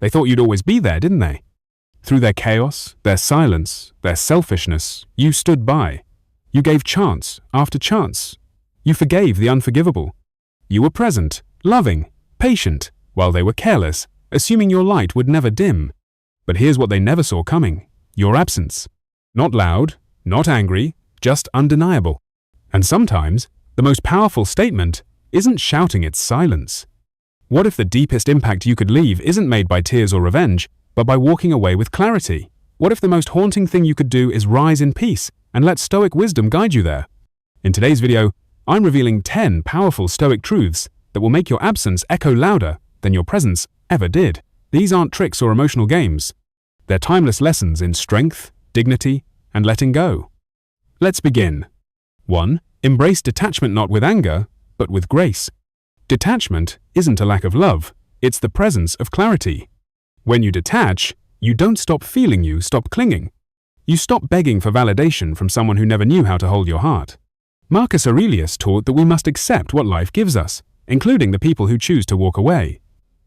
They thought you'd always be there, didn't they? Through their chaos, their silence, their selfishness, you stood by. You gave chance after chance. You forgave the unforgivable. You were present, loving, patient, while they were careless, assuming your light would never dim. But here's what they never saw coming: your absence. Not loud, not angry, just undeniable. And sometimes, the most powerful statement isn't shouting, it's silence. What if the deepest impact you could leave isn't made by tears or revenge, but by walking away with clarity? What if the most haunting thing you could do is rise in peace and let Stoic wisdom guide you there? In today's video, I'm revealing 10 powerful Stoic truths that will make your absence echo louder than your presence ever did. These aren't tricks or emotional games. They're timeless lessons in strength, dignity, and letting go. Let's begin. 1. Embrace detachment not with anger, but with grace. Detachment isn't a lack of love, it's the presence of clarity. When you detach, you don't stop feeling, you stop clinging. You stop begging for validation from someone who never knew how to hold your heart. Marcus Aurelius taught that we must accept what life gives us, including the people who choose to walk away.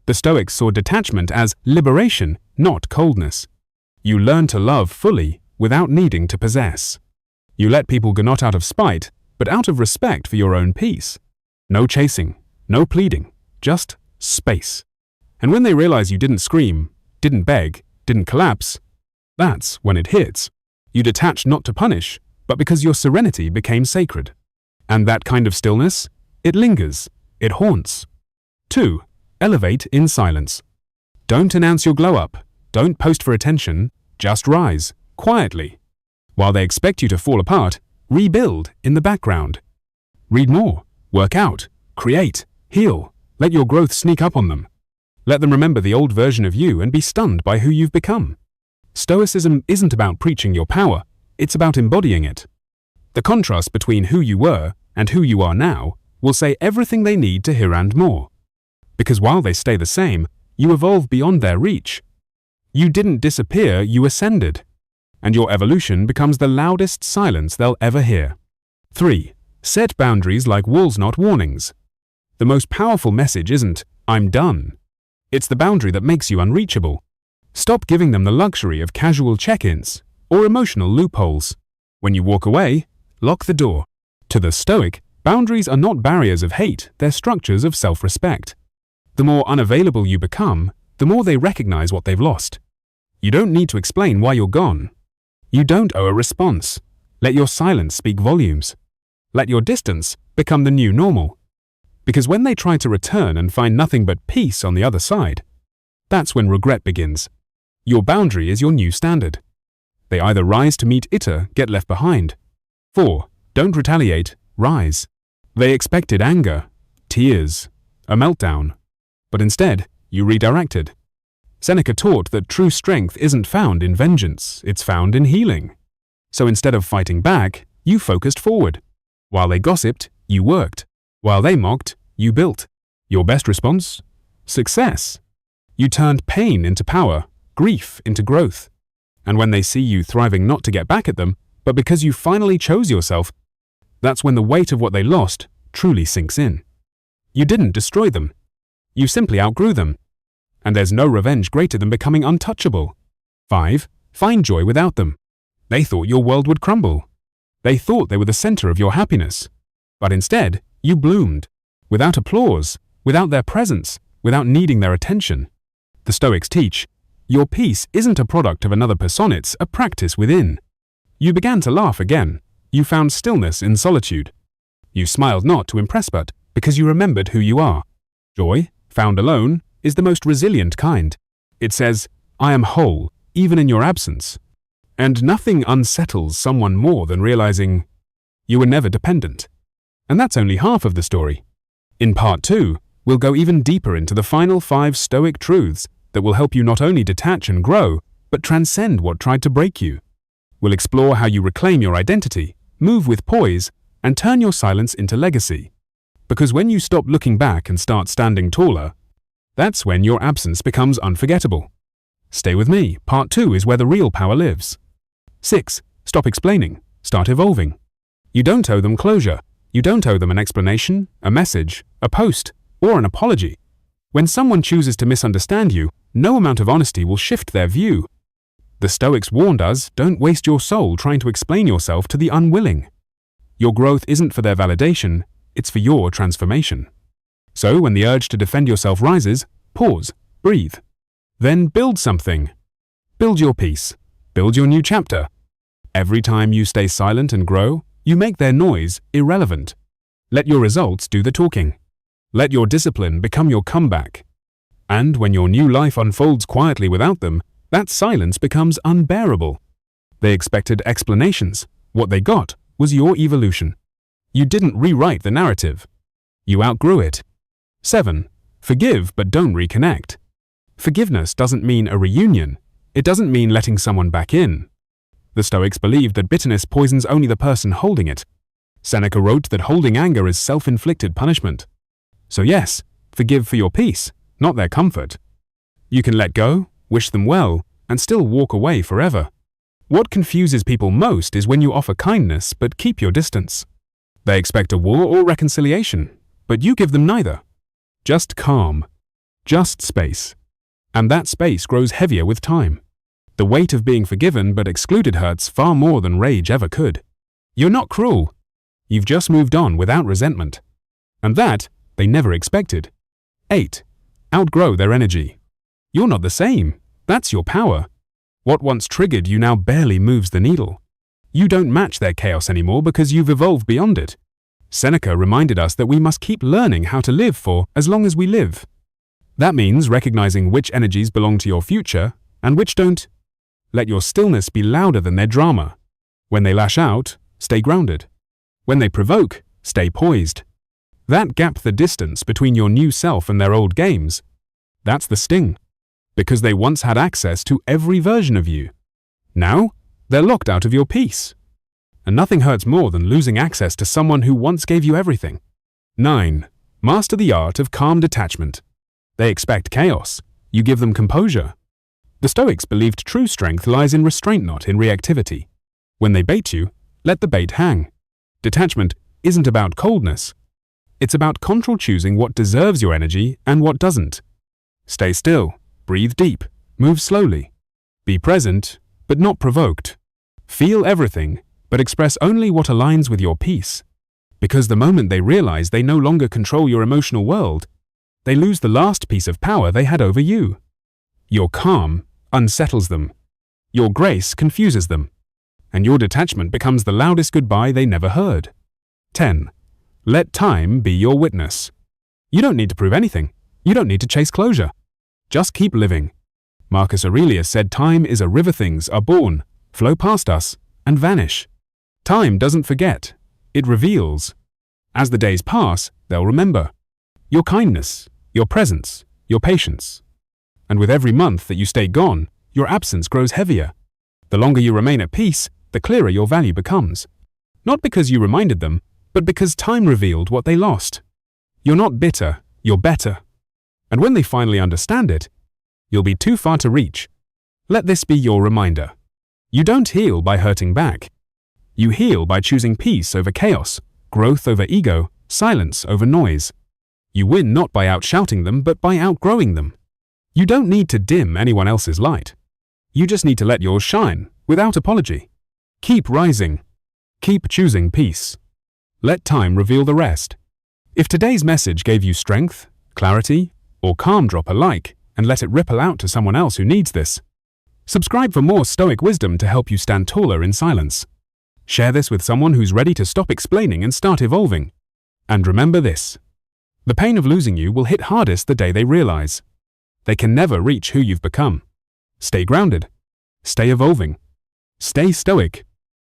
The Stoics saw detachment as liberation, not coldness. You learn to love fully without needing to possess. You let people go not out of spite, but out of respect for your own peace. No chasing, no pleading, just space. And when they realize you didn't scream, didn't beg, didn't collapse, that's when it hits. You detach not to punish, but because your serenity became sacred. And that kind of stillness, it lingers, it haunts. 2. Elevate in silence. Don't announce your glow-up. Don't post for attention. Just rise, quietly. While they expect you to fall apart, rebuild in the background. Read more, work out, create, heal. Let your growth sneak up on them. Let them remember the old version of you and be stunned by who you've become. Stoicism isn't about preaching your power, it's about embodying it. The contrast between who you were and who you are now will say everything they need to hear and more. Because while they stay the same, you evolve beyond their reach. You didn't disappear, you ascended. And your evolution becomes the loudest silence they'll ever hear. 3. Set boundaries like walls, not warnings. The most powerful message isn't, "I'm done." It's the boundary that makes you unreachable. Stop giving them the luxury of casual check-ins or emotional loopholes. When you walk away, lock the door. To the Stoic, boundaries are not barriers of hate, they're structures of self-respect. The more unavailable you become, the more they recognize what they've lost. You don't need to explain why you're gone. You don't owe a response. Let your silence speak volumes. Let your distance become the new normal. Because when they try to return and find nothing but peace on the other side, that's when regret begins. Your boundary is your new standard. They either rise to meet it or get left behind. 4. Don't retaliate, rise. They expected anger, tears, a meltdown. But instead, you redirected. Seneca taught that true strength isn't found in vengeance, it's found in healing. So instead of fighting back, you focused forward. While they gossiped, you worked. While they mocked, you built. Your best response? Success. You turned pain into power, grief into growth. And when they see you thriving not to get back at them, but because you finally chose yourself, that's when the weight of what they lost truly sinks in. You didn't destroy them. You simply outgrew them. And there's no revenge greater than becoming untouchable. 5. Find joy without them. They thought your world would crumble. They thought they were the center of your happiness. But instead, you bloomed. Without applause, without their presence, without needing their attention. The Stoics teach, your peace isn't a product of another person, it's a practice within. You began to laugh again. You found stillness in solitude. You smiled not to impress but because you remembered who you are. Joy, found alone, is the most resilient kind. It says, I am whole, even in your absence. And nothing unsettles someone more than realizing you were never dependent. And that's only half of the story. In part 2, we'll go even deeper into the final 5 Stoic truths that will help you not only detach and grow, but transcend what tried to break you. We'll explore how you reclaim your identity, move with poise, and turn your silence into legacy. Because when you stop looking back and start standing taller, that's when your absence becomes unforgettable. Stay with me, part 2 is where the real power lives. 6. Stop explaining, start evolving. You don't owe them closure. You don't owe them an explanation, a message, a post, or an apology. When someone chooses to misunderstand you, no amount of honesty will shift their view. The Stoics warned us, don't waste your soul trying to explain yourself to the unwilling. Your growth isn't for their validation, it's for your transformation. So when the urge to defend yourself rises, pause, breathe. Then build something. Build your peace. Build your new chapter. Every time you stay silent and grow, you make their noise irrelevant. Let your results do the talking. Let your discipline become your comeback. And when your new life unfolds quietly without them, that silence becomes unbearable. They expected explanations. What they got was your evolution. You didn't rewrite the narrative. You outgrew it. 7. Forgive but don't reconnect. Forgiveness doesn't mean a reunion. It doesn't mean letting someone back in. The Stoics believed that bitterness poisons only the person holding it. Seneca wrote that holding anger is self-inflicted punishment. So yes, forgive for your peace, not their comfort. You can let go, wish them well, and still walk away forever. What confuses people most is when you offer kindness but keep your distance. They expect a war or reconciliation, but you give them neither. Just calm. Just space. And that space grows heavier with time. The weight of being forgiven but excluded hurts far more than rage ever could. You're not cruel. You've just moved on without resentment. And that they never expected. 8. Outgrow their energy. You're not the same. That's your power. What once triggered you now barely moves the needle. You don't match their chaos anymore because you've evolved beyond it. Seneca reminded us that we must keep learning how to live for as long as we live. That means recognizing which energies belong to your future and which don't. Let your stillness be louder than their drama. When they lash out, stay grounded. When they provoke, stay poised. That gap, the distance between your new self and their old games, that's the sting. Because they once had access to every version of you. Now, they're locked out of your peace. And nothing hurts more than losing access to someone who once gave you everything. 9. Master the art of calm detachment. They expect chaos. You give them composure. The Stoics believed true strength lies in restraint, not in reactivity. When they bait you, let the bait hang. Detachment isn't about coldness. It's about control, choosing what deserves your energy and what doesn't. Stay still, breathe deep, move slowly. Be present, but not provoked. Feel everything, but express only what aligns with your peace. Because the moment they realize they no longer control your emotional world, they lose the last piece of power they had over you. Your calm unsettles them. Your grace confuses them. And your detachment becomes the loudest goodbye they never heard. 10. Let time be your witness. You don't need to prove anything. You don't need to chase closure. Just keep living. Marcus Aurelius said time is a river, things are born, flow past us, and vanish. Time doesn't forget. It reveals. As the days pass, they'll remember. Your kindness, your presence, your patience. And with every month that you stay gone, your absence grows heavier. The longer you remain at peace, the clearer your value becomes. Not because you reminded them, but because time revealed what they lost. You're not bitter, you're better. And when they finally understand it, you'll be too far to reach. Let this be your reminder. You don't heal by hurting back. You heal by choosing peace over chaos, growth over ego, silence over noise. You win not by outshouting them, but by outgrowing them. You don't need to dim anyone else's light. You just need to let yours shine, without apology. Keep rising. Keep choosing peace. Let time reveal the rest. If today's message gave you strength, clarity, or calm, drop a like and let it ripple out to someone else who needs this. Subscribe for more Stoic wisdom to help you stand taller in silence. Share this with someone who's ready to stop explaining and start evolving. And remember this. The pain of losing you will hit hardest the day they realize. They can never reach who you've become. Stay grounded. Stay evolving. Stay stoic.